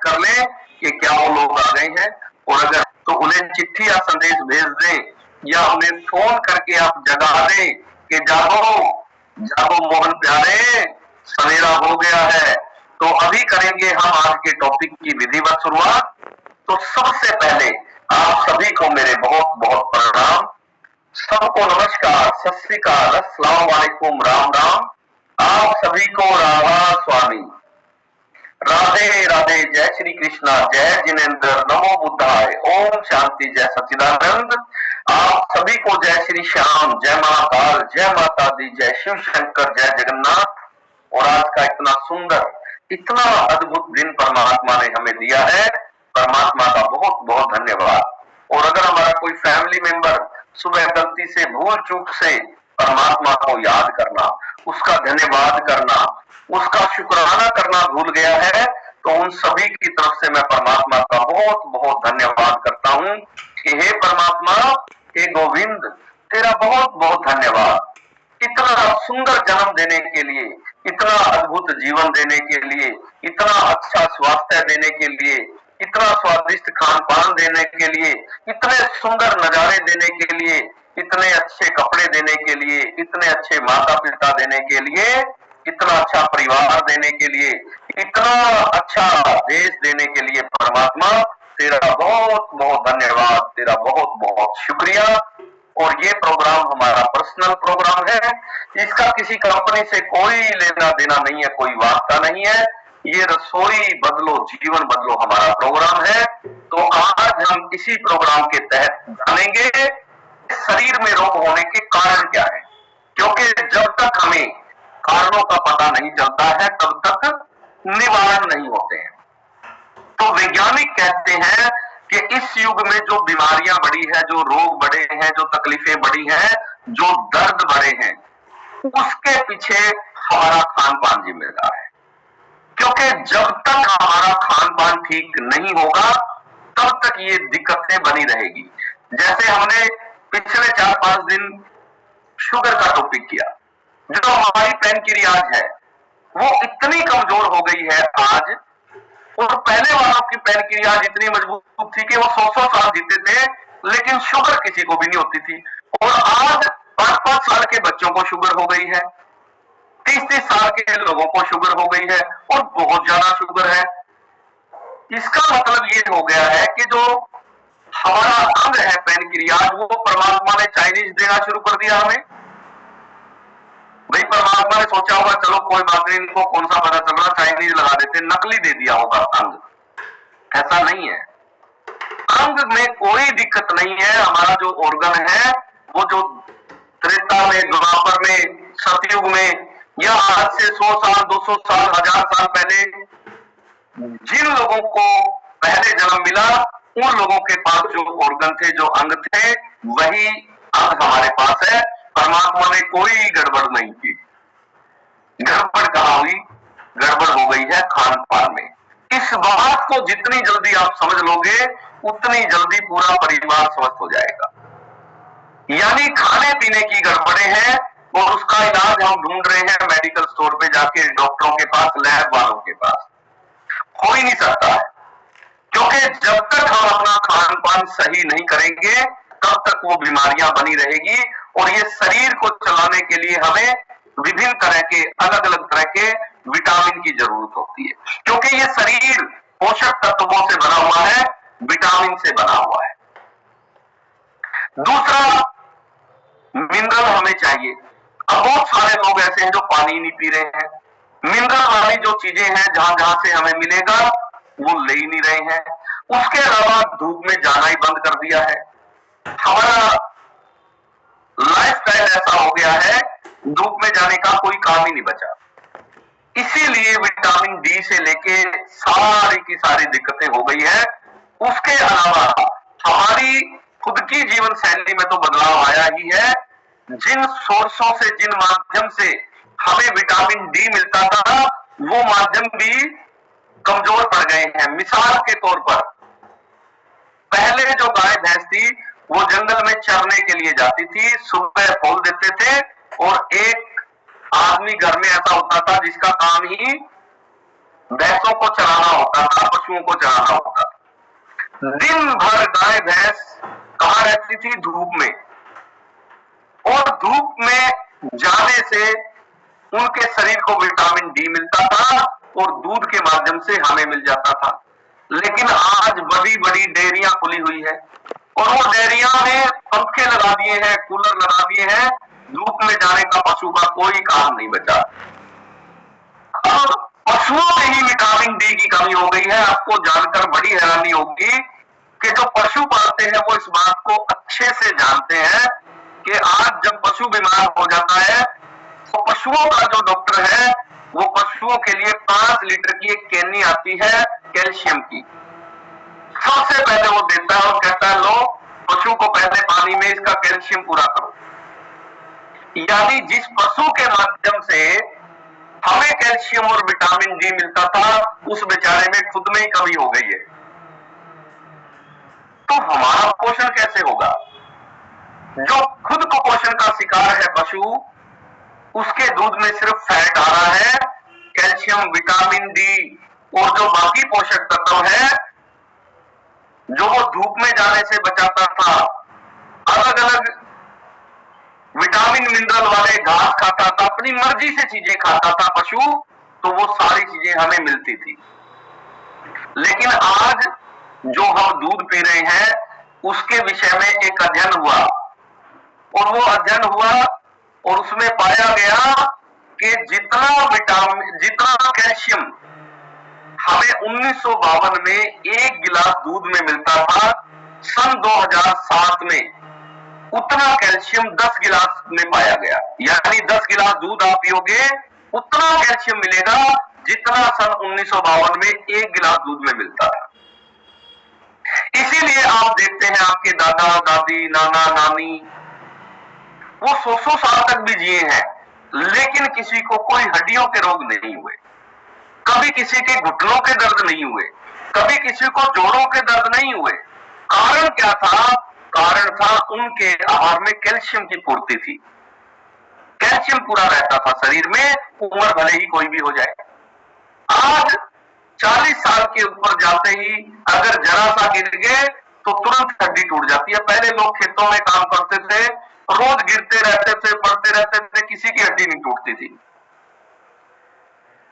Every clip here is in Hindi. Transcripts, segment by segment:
कर लें कि क्या वो लोग आ गए हैं, और अगर तो उन्हें चिट्ठी या संदेश भेज दें या उन्हें फोन करके आप जगा दें कि जागो जागो मोहन प्यारे, सवेरा हो गया है। तो अभी करेंगे हम आज के टॉपिक की विधिवत शुरुआत। तो सबसे पहले आप सभी को मेरे बहुत बहुत प्रणाम, सबको नमस्कार, सत श्री अकाल, अस्सलाम वालेकुम, राम राम। आप सभी को राधा स्वामी, राधे राधे, जय श्री कृष्णा, जय जिनेन्द्र, नमो बुद्धाय, ओम शांति, जय सच्चिदानंद। आप सभी को जय श्री श्याम, जय महाकाल, जय माता दी, जय शिव शंकर, जय जगन्नाथ। और आज का इतना सुंदर, इतना अद्भुत दिन परमात्मा ने हमें दिया है, परमात्मा का बहुत बहुत धन्यवाद। और अगर हमारा कोई फैमिली मेंबर सुबह गलती से भूल चूक से परमात्मा को याद करना, उसका धन्यवाद करना, उसका शुक्राना करना भूल गया है, तो उन सभी की तरफ से मैं परमात्मा का बहुत बहुत धन्यवाद करता हूं कि हे परमात्मा, हे गोविंद, तेरा बहुत बहुत धन्यवाद, इतना सुंदर जन्म देने के लिए, इतना अद्भुत जीवन देने के लिए, इतना अच्छा स्वास्थ्य देने के लिए, इतना स्वादिष्ट खान पान देने के लिए, इतने सुंदर नजारे देने के लिए, इतने अच्छे कपड़े देने के लिए, इतने अच्छे माता पिता देने के लिए, इतना अच्छा परिवार देने के लिए, इतना अच्छा देश देने के लिए परमात्मा, तेरा बहुत बहुत धन्यवाद, तेरा बहुत बहुत शुक्रिया। और ये प्रोग्राम हमारा पर्सनल प्रोग्राम है, इसका किसी कंपनी से कोई लेना देना नहीं है, कोई वास्ता नहीं है। ये रसोई बदलो जीवन बदलो हमारा प्रोग्राम है। तो आज हम इसी प्रोग्राम के तहत जानेंगे शरीर में रोग होने के कारण क्या है, क्योंकि जब तक हमें कारणों का पता नहीं चलता है तब तक निवारण नहीं होते हैं। तो वैज्ञानिक कहते हैं कि इस युग में जो बीमारियां बढ़ी है, जो रोग बढ़े हैं, जो तकलीफें बढ़ी हैं, जो दर्द बढ़े हैं, उसके पीछे हमारा खान पान जिम्मेदार है। क्योंकि जब तक हमारा खान पान ठीक नहीं होगा तब तक ये दिक्कतें बनी रहेगी। जैसे हमने पिछले 4-5 दिन शुगर का टॉपिक किया, जो हमारी पैनक्रियाज है वो इतनी कमजोर हो गई है आज, और पहले वालों की पैनक्रियाज इतनी मजबूत थी कि वो 100-100 साल जीते थे, लेकिन शुगर किसी को भी नहीं होती थी। और आज 5-5 साल के बच्चों को शुगर हो गई है, 30-30 साल के लोगों को शुगर हो गई है, और बहुत ज्यादा शुगर है। इसका मतलब ये हो गया है कि जो हमारा अंग है पैनक्रियाज, वो परमात्मा ने चाइनीज देना शुरू कर दिया हमें। भाई परमात्मा ने सोचा होगा चलो कोई बात नहीं, इनको कौन सा पता चल रहा, चाइनीज लगा देते, नकली दे दिया होगा अंग। ऐसा नहीं है, अंग में कोई दिक्कत नहीं है। हमारा जो ऑर्गन है वो जो त्रेता में, द्वापर में, सतयुग में, या आज से 100 साल, 200 साल, 1000 साल पहले जिन लोगों को पहले जन्म मिला, उन लोगों के पास जो ऑर्गन थे, जो अंग थे, वही अंग हमारे पास है। परमात्मा ने कोई गड़बड़ नहीं की। गड़बड़ कहाँ हुई? गड़बड़ हो गई है खान पान में। इस बात को जितनी जल्दी आप समझ लोगे उतनी जल्दी पूरा परिवार स्वस्थ हो जाएगा। यानी खाने पीने की गड़बड़े हैं, और उसका इलाज हम ढूंढ रहे हैं मेडिकल स्टोर पे जाके, डॉक्टरों के पास, लैब वालों के पास। हो ही नहीं सकता है, क्योंकि जब तक हम अपना खान पान सही नहीं करेंगे तब तक वो बीमारियां बनी रहेगी। और ये शरीर को चलाने के लिए हमें विभिन्न तरह के, अलग अलग तरह के विटामिन की जरूरत होती है, क्योंकि ये शरीर पोषक तत्वों से बना हुआ है, विटामिन से बना हुआ है। दूसरा, मिनरल हमें चाहिए। अब बहुत सारे लोग ऐसे हैं जो पानी नहीं पी रहे हैं। मिनरल वाली जो चीजें हैं जहां जहां से हमें मिलेगा वो ले ही नहीं रहे हैं। उसके अलावा धूप में जाना ही बंद कर दिया है। हमारा लाइफस्टाइल ऐसा हो गया है, धूप में जाने का कोई काम ही नहीं बचा। इसीलिए विटामिन डी से लेके सारी की सारी दिक्कतें हो गई है। उसके अलावा हमारी खुद की जीवन शैली में तो बदलाव आया ही है। जिन सोर्सों से, जिन माध्यम से हमें विटामिन डी मिलता था, वो माध्यम भी कमजोर पड़ गए हैं। मिसाल के तौर पर, पहले जो गाय भैंस थी वो जंगल में चरने के लिए जाती थी, सुबह खोल देते थे, और एक आदमी घर में ऐसा होता था जिसका काम ही भैंसों को चराना होता था, पशुओं को चराना होता था। दिन भर गाय भैंस कहाँ रहती थी? धूप में। और धूप में जाने से उनके शरीर को विटामिन डी मिलता था और दूध के माध्यम से हमें मिल जाता था। लेकिन आज बड़ी बड़ी डेयरियां खुली हुई है और वो डेयरियां में पंखे लगा दिए हैं, कूलर लगा दिए हैं, धूप में जाने का पशु का कोई काम नहीं बचा। अब पशुओं में ही विटामिन डी की कमी हो गई है। आपको जानकर बड़ी हैरानी होगी कि जो पशु पालते हैं वो इस बात को अच्छे से जानते हैं कि आज जब पशु बीमार हो जाता है तो पशुओं का जो डॉक्टर है वो पशुओं के लिए 5 लीटर की एक कैनी आती है कैल्शियम की, सबसे पहले वो देता है और कहता है लो पशु को पहले पानी में इसका कैल्शियम पूरा करो। यानी जिस पशु के माध्यम से हमें कैल्शियम और विटामिन डी मिलता था उस बेचारे में खुद में ही कमी हो गई है। तो हमारा पोषण कैसे होगा? जो खुद कुपोषण का शिकार है पशु, उसके दूध में सिर्फ फैट आ रहा है, कैल्शियम, विटामिन डी और जो बाकी पोषक तत्व है जो वो धूप में जाने से बचाता था, अलग अलग विटामिन मिनरल वाले घास खाता था, अपनी मर्जी से चीजें खाता था पशु, तो वो सारी चीजें हमें मिलती थी। लेकिन आज जो हम दूध पी रहे हैं उसके विषय में एक अध्ययन हुआ और वो अध्ययन हुआ और उसमें पाया गया कि जितना कैल्शियम हमें 1952 में एक गिलास दूध में मिलता था, सन 2007 में उतना कैल्शियम 10 गिलास में पाया गया। यानी 10 गिलास दूध आप पियोगे उतना कैल्शियम मिलेगा जितना सन 1952 में एक गिलास दूध में मिलता था। इसीलिए आप देखते हैं आपके दादा दादी, नाना नानी वो 100 साल तक भी जिए हैं, लेकिन किसी को कोई हड्डियों के रोग नहीं हुए, कभी किसी के घुटनों के दर्द नहीं हुए, कभी किसी को जोड़ों के दर्द नहीं हुए। कारण क्या था? कारण था उनके आहार में कैल्शियम की पूर्ति थी। कैल्शियम पूरा रहता था शरीर में, उम्र भले ही कोई भी हो जाए। आज 40 साल के ऊपर जाते ही अगर जरा सा गिर गए तो तुरंत हड्डी टूट जाती है। पहले लोग खेतों में काम करते थे, रोज गिरते रहते थे, पड़ते रहते थे, किसी की हड्डी नहीं टूटती थी।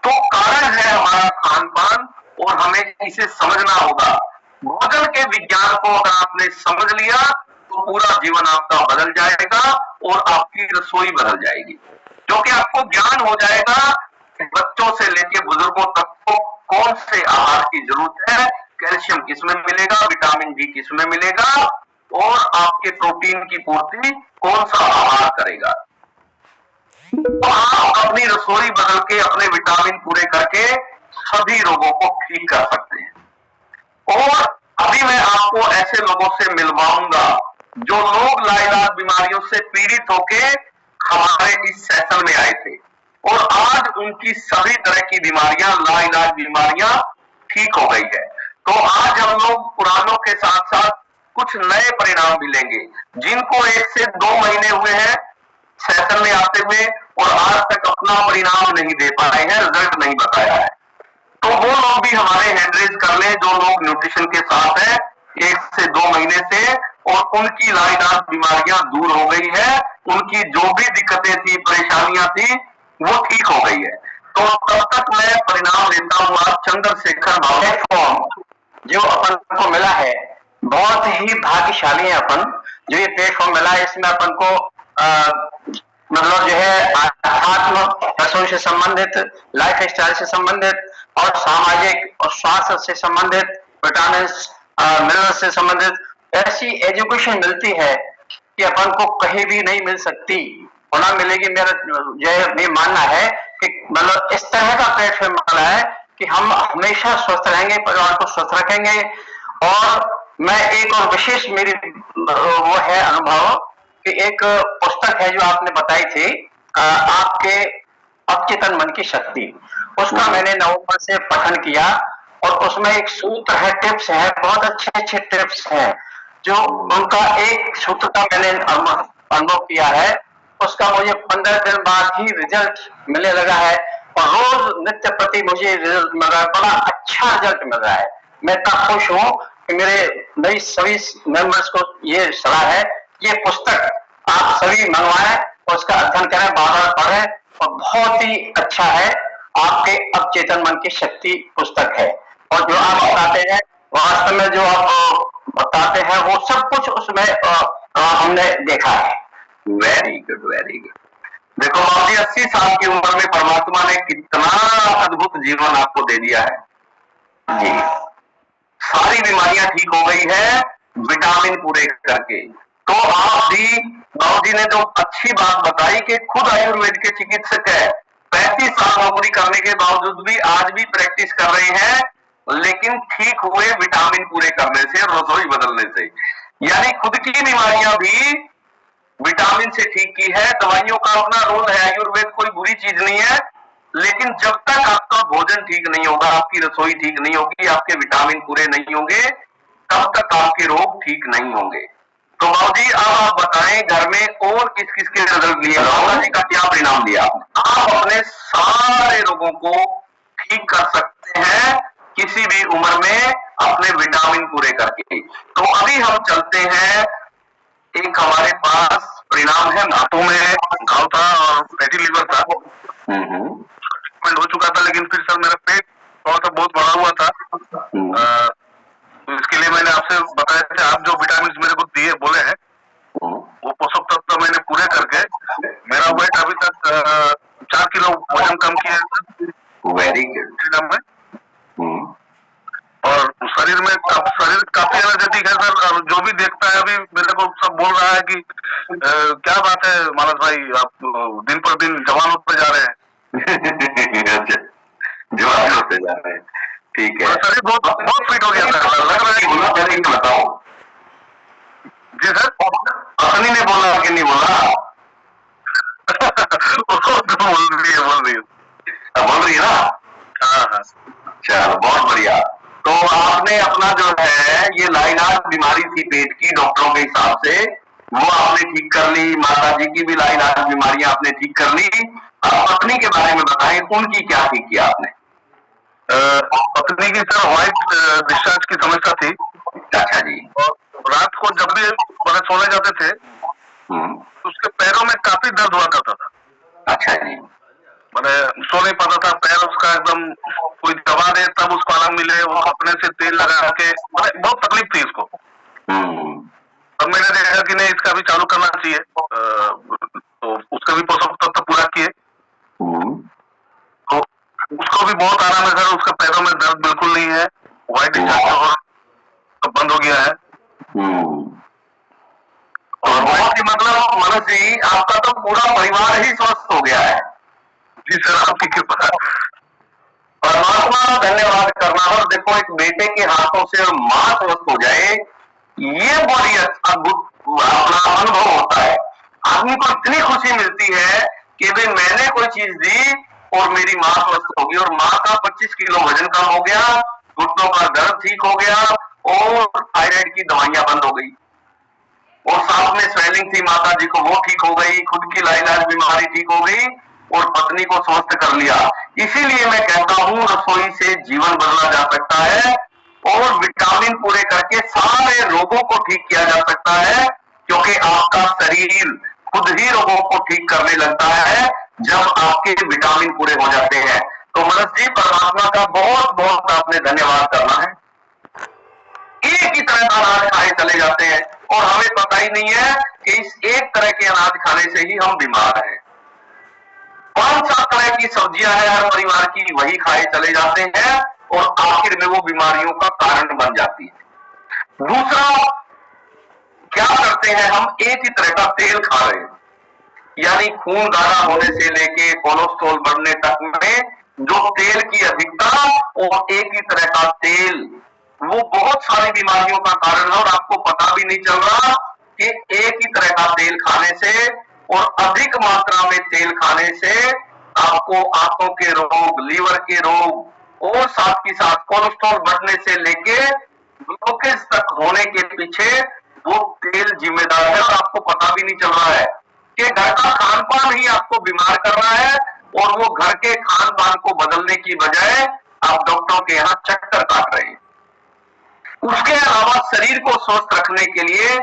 तो कारण है हमारा खान पान और हमें इसे समझना होगा। भोजन के विज्ञान को अगर आपने समझ लिया तो पूरा जीवन आपका बदल जाएगा और आपकी रसोई बदल जाएगी, क्योंकि आपको ज्ञान हो जाएगा कि बच्चों से लेकर बुजुर्गों तक को कौन से आहार की जरूरत है, कैल्शियम किसमें मिलेगा, विटामिन डी किसमें मिलेगा और आपके प्रोटीन की पूर्ति कौन सा आहार करेगा। तो आप अपनी रसोई बदल के अपने विटामिन पूरे करके सभी रोगों को ठीक कर सकते हैं। और अभी मैं आपको ऐसे लोगों से मिलवाऊंगा जो लोग लाइलाज बीमारियों से पीड़ित होके हमारे इस सेशन में आए थे और आज उनकी सभी तरह की बीमारियां, लाइलाज बीमारियां ठीक हो गई है। तो आज हम लोग पुरानों के साथ साथ कुछ नए परिणाम भी लेंगे। जिनको 1 से 2 महीने हुए हैं सेशन में आते हुए और आज तक अपना परिणाम नहीं दे पाए हैं, रिजल्ट नहीं बताया है, तो वो लोग भी हमारे हैंड रेज कर लें जो लोग न्यूट्रिशन के साथ हैं 1 से 2 महीने से और उनकी लाइलाज बीमारियां दूर हो गई है, उनकी जो भी दिक्कतें थी, परेशानियां थी, वो ठीक हो गई है। तो तब तक मैं परिणाम लेता हूँ। आज चंद्रशेखर प्लेटफॉर्म जो अपन को मिला है, बहुत ही भाग्यशाली है अपन जो ये प्लेटफॉर्म मिला है। इसमें अपन को मतलब जो है आत्म रसोई से संबंधित, लाइफ स्टाइल से संबंधित और सामाजिक और स्वास्थ्य से संबंधित, विटामिन मिनरल से संबंधित ऐसी एजुकेशन मिलती है कि अपन को कहीं भी नहीं मिल सकती और ना मिलेगी। मेरा ये मानना है कि मतलब इस तरह का प्लेटफॉर्म मिला है कि हम हमेशा स्वस्थ रहेंगे, परिवार को स्वस्थ रखेंगे। और मैं एक और विशेष मेरी वो है अनुभव कि एक पुस्तक है जो आपने बताई थी आपके अवचेतन मन की शक्ति, उसका मैंने नवंबर से पठन किया और उसमें एक सूत्र है, टिप्स है, बहुत अच्छे टिप्स हैं जो उनका एक सूत्र का मैंने अनुभव किया है। उसका मुझे 15 दिन बाद ही रिजल्ट मिलने लगा है। और रोज नित्य प्रति मुझे रिजल्ट मिल रहा है, बड़ा अच्छा रिजल्ट मिल रहा है। मैं इतना खुश हूँ कि मेरे नई सभी मेंबर्स को ये सलाह है, ये पुस्तक आप सभी मंगवाएं और उसका अध्ययन करें, बार-बार पढ़ें, और बहुत ही अच्छा है। आपके अवचेतन मन की शक्ति पुस्तक है, और जो आप बताते हैं वास्तव में जो आप बताते हैं वो सब कुछ उसमें हमने देखा है। Very good, very good. देखो बाबू जी, 80 साल की उम्र में परमात्मा ने कितना अद्भुत जीवन आपको दे दिया है जी। सारी बीमारियां ठीक हो गई है विटामिन पूरे करके। तो आप भी, बाबू जी ने जो अच्छी बात बताई कि खुद आयुर्वेद के चिकित्सक है, 35 साल नौकरी करने के बावजूद भी आज भी प्रैक्टिस कर रहे हैं, लेकिन ठीक हुए विटामिन पूरे करने से, रसोई बदलने से। यानी खुद की बीमारियां भी विटामिन से ठीक की है। दवाइयों का अपना रोल है, आयुर्वेद कोई बुरी चीज नहीं है, लेकिन जब तक आपका भोजन ठीक नहीं होगा, आपकी रसोई ठीक नहीं होगी, आपके विटामिन पूरे नहीं होंगे, तब तक आपके रोग ठीक नहीं होंगे। तो बाबू जी अब आप बताएं, घर में और किस किस के रिजल्ट लिए, राहुल जी का क्या परिणाम दिया? आप अपने सारे रोगों को ठीक कर सकते हैं किसी भी उम्र में अपने विटामिन पूरे करके। तो अभी हम चलते हैं, एक हमारे पास परिणाम है, हाथों में घाव था और फैटी लिवर था, हो चुका था, लेकिन फिर सर मेरा पेट थोड़ा सा बहुत बढ़ा हुआ था। तो इसके लिए मैंने आपसे बताया कि आप जो विटामिन मेरे को दिए बोले हैं वो पोषक तत्व मैंने पूरे करके मेरा वेट अभी तक 4 किलो वजन कम किया है। Very good. और शरीर में शरीर काफी एनर्जेटिक है सर, और जो भी देखता है अभी मेरे को सब बोल रहा है कि क्या बात है मानस भाई, आप दिन पर दिन जवान होते जा रहे हैं। जवान होते जा रहे हैं, ठीक है। शरीर बहुत बहुत फिट हो गया सर, लग रहा है कि बताओ जी सर। अपनी ने बोला कि नहीं बोला? बोल रही है ना। हाँ, चलो बहुत बढ़िया। तो आपने अपना जो है ये लाइलाज बीमारी थी पेट की, डॉक्टरों के हिसाब से वो आपने ठीक कर ली, माता जी की भी लाइलाज बीमारियां आपने ठीक कर ली। अब पत्नी के बारे में बताएं, उनकी क्या ठीक किया आपने? पत्नी की सर व्हाइट डिस्चार्ज की समस्या थी। अच्छा जी। और रात को जब भी मैंने सोने जाते थे तो उसके पैरों में काफी दर्द हुआ करता था। अच्छा जी। मैंने सो नहीं पाता था, पैर उसका एकदम, कोई दवा दे तब उसको आराम मिले, वो अपने से तेल लगा के, बहुत तकलीफ थी इसको। अब मैंने देखा कि नहीं इसका भी चालू करना चाहिए, तो उसका भी पोषक तत्व पूरा किए, तो उसको भी बहुत आराम है सर, उसके पैरों में दर्द बिल्कुल नहीं है, व्हाइट डिस्चार्ज बंद हो गया है। और बहुत ही मतलब मनोज जी, आपका तो पूरा परिवार ही स्वस्थ हो गया है। जी सर, आपकी कृपा। परमात्मा धन्यवाद करना। और देखो, एक बेटे के हाथों से मां स्वस्थ हो जाए, ये बड़ी अद्भुत अपना अनुभव होता है। आदमी को इतनी खुशी मिलती है कि भाई मैंने कोई चीज दी और मेरी मां स्वस्थ होगी, और मां का 25 किलो वजन कम हो गया, घुटनों का दर्द ठीक हो गया, और थायराइड की दवाइयां बंद हो गई, और साथ में स्वेलिंग थी माता जी को, वो ठीक हो गई, खुद की लाइलाज बीमारी ठीक हो गई, और पत्नी को स्वस्थ कर लिया। इसीलिए मैं कहता हूं रसोई से जीवन बदला जा सकता है, और विटामिन पूरे करके सारे रोगों को ठीक किया जा सकता है, क्योंकि आपका शरीर खुद ही रोगों को ठीक करने लगता है जब आपके विटामिन पूरे हो जाते हैं। तो मनस जी, परमात्मा का बहुत बहुत आपने धन्यवाद करना है। एक ही तरह का अनाज खाए चले जाते हैं, और हमें पता ही नहीं है कि इस एक तरह के अनाज खाने से ही हम बीमार हैं। 5-7 तरह की सब्जियां हैं हर परिवार की, वही खाए चले जाते हैं, और आखिर में वो बीमारियों का कारण बन जाती है। दूसरा, क्या करते हैं हम, एक ही तरह का तेल खा रहे हैं, यानी खून गाढ़ा होने से लेके कोलेस्ट्रॉल बढ़ने तक में जो तेल की अधिकता, और एक ही तरह का तेल, वो बहुत सारी बीमारियों का कारण है, और आपको पता भी नहीं चल रहा कि एक ही तरह का तेल खाने से और अधिक मात्रा में तेल खाने से आपको आंतों के रोग, लीवर के रोग, और साथ ही साथ कोलेस्ट्रॉल बढ़ने से लेके ब्लॉकेज तक होने के पीछे वो तेल जिम्मेदार है, और आपको पता भी नहीं चल रहा है कि घर का खान पान ही आपको बीमार कर रहा है, और वो घर के खान पान को बदलने की बजाय आप डॉक्टरों के यहाँ चक्कर काट रहे हैं। उसके अलावा शरीर को स्वस्थ रखने के लिए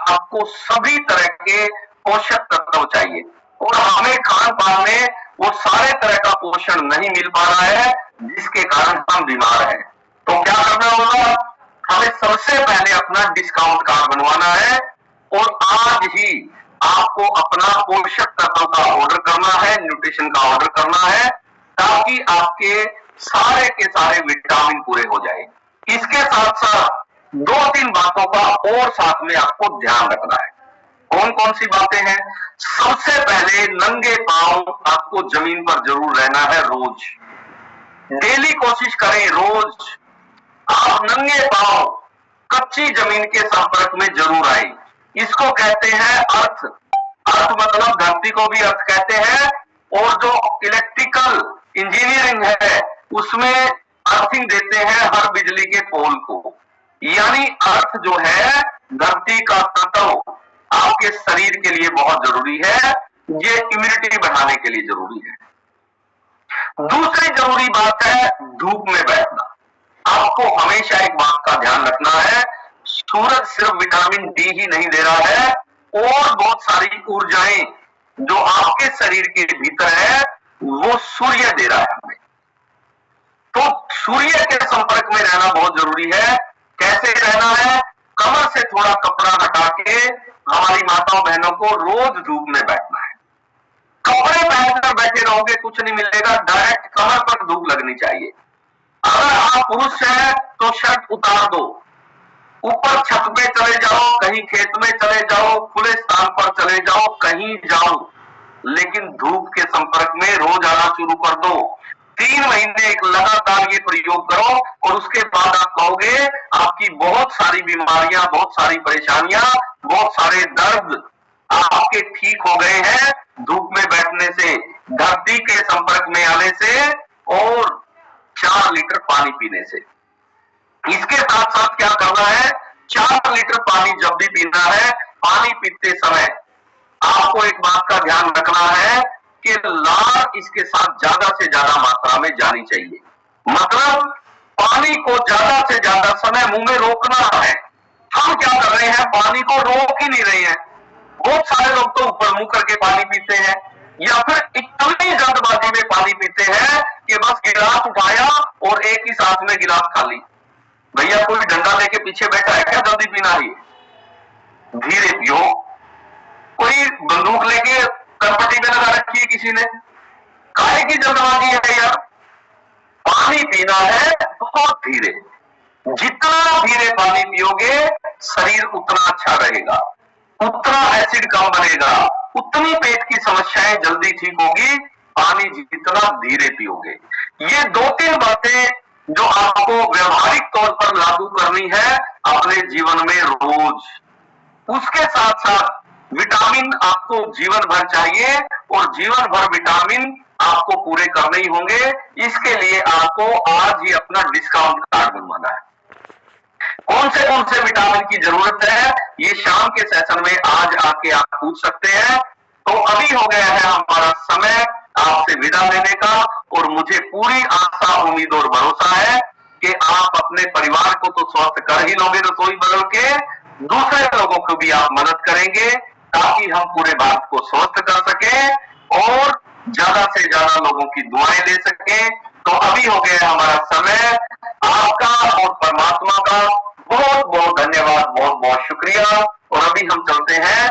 आपको सभी तरह के पोषक तत्व चाहिए और हमें खान पान में वो सारे तरह का पोषण नहीं मिल पा रहा है, जिसके कारण हम बीमार हैं। तो क्या करना होगा? हमें सबसे पहले अपना डिस्काउंट कार्ड बनवाना है और आज ही आपको अपना पोषक तत्व का ऑर्डर करना है, न्यूट्रिशन का ऑर्डर करना है, ताकि आपके सारे के सारे विटामिन पूरे हो जाए। इसके साथ साथ 2-3 बातों का और साथ में आपको ध्यान रखना है। कौन कौन सी बातें हैं? सबसे पहले नंगे पांव आपको जमीन पर जरूर रहना है रोज। डेली कोशिश करें रोज आप नंगे पांव कच्ची जमीन के संपर्क में जरूर आए। इसको कहते हैं अर्थ। अर्थ मतलब धरती को भी अर्थ कहते हैं और जो इलेक्ट्रिकल इंजीनियरिंग है उसमें अर्थिंग देते हैं हर बिजली के पोल को। यानी अर्थ जो है धरती का तत्व आपके शरीर के लिए बहुत जरूरी है, ये इम्यूनिटी बढ़ाने के लिए जरूरी है। दूसरी जरूरी बात है धूप में बैठना। आपको हमेशा एक बात का ध्यान रखना है, सूरज सिर्फ विटामिन डी ही नहीं दे रहा है और बहुत सारी ऊर्जाएं जो आपके शरीर के भीतर है वो सूर्य दे रहा है हमें। तो सूर्य के संपर्क में रहना बहुत जरूरी है। कैसे रहना है? कमर से थोड़ा कपड़ा हटा के हमारी माताओं बहनों को रोज धूप में बैठना है। कपड़े पहनकर बैठे रहोगे कुछ नहीं मिलेगा, डायरेक्ट कमर पर धूप लगनी चाहिए। अगर आप पुरुष हैं तो शर्ट उतार दो, ऊपर छत पे चले जाओ, कहीं खेत में चले जाओ, खुले स्थान पर चले जाओ, कहीं जाओ, लेकिन धूप के संपर्क में रोज आना शुरू कर दो। 3 महीने एक लगातार ये प्रयोग करो और उसके बाद आप कहोगे आपकी बहुत सारी बीमारियां, बहुत सारी परेशानियां, बहुत सारे दर्द आपके ठीक हो गए हैं धूप में बैठने से, धरती के संपर्क में आने से और 4 लीटर पानी पीने से। इसके साथ साथ क्या करना है? 4 लीटर पानी जब भी पीना है, पानी पीते समय आपको एक बात का ध्यान रखना है कि लार इसके साथ ज्यादा से ज्यादा मात्रा में जानी चाहिए। मतलब पानी को ज्यादा से ज्यादा समय मुंह में रोकना है। हम क्या कर रहे हैं? पानी को रोक ही नहीं रहे हैं। बहुत सारे लोग तो ऊपर मुंह करके पानी पीते हैं या फिर इतनी जल्दबाजी में पानी पीते हैं कि बस गिलास उठाया और एक ही साथ में गिलास खा ली। भैया कोई डंडा लेके पीछे बैठा है क्या जल्दी पीना ही? धीरे पियो। कोई बंदूक लेके करपट्टी पे लगा रखी है किसी ने, काहे की जल्दबाजी है यार? पानी पीना है बहुत धीरे। जितना धीरे पानी पियोगे शरीर उतना अच्छा रहेगा, उतना एसिड कम बनेगा, उतनी पेट की समस्याएं जल्दी ठीक होगी, पानी जितना धीरे पियोगे। ये 2-3 बातें जो आपको व्यवहारिक तौर पर लागू करनी है अपने जीवन में रोज। उसके साथ साथ विटामिन आपको जीवन भर चाहिए और जीवन भर विटामिन आपको पूरे करने ही होंगे। इसके लिए आपको आज ही अपना डिस्काउंट कार्ड बनवाना है। कौन से विटामिन की जरूरत है ये शाम के सेशन में आज आके आप पूछ सकते हैं। तो अभी हो गया है हमारा समय आपसे विदा लेने का और मुझे पूरी आशा, उम्मीद और भरोसा है कि आप अपने परिवार को तो स्वस्थ कर ही लोगे रसोई बदल के, दूसरे लोगों को भी आप मदद करेंगे ताकि हम पूरे भारत को स्वस्थ कर सके और ज्यादा से ज्यादा लोगों की दुआएं ले सके। तो अभी हो गया हमारा समय। आपका और परमात्मा का बहुत बहुत धन्यवाद, बहुत बहुत शुक्रिया। और अभी हम चलते हैं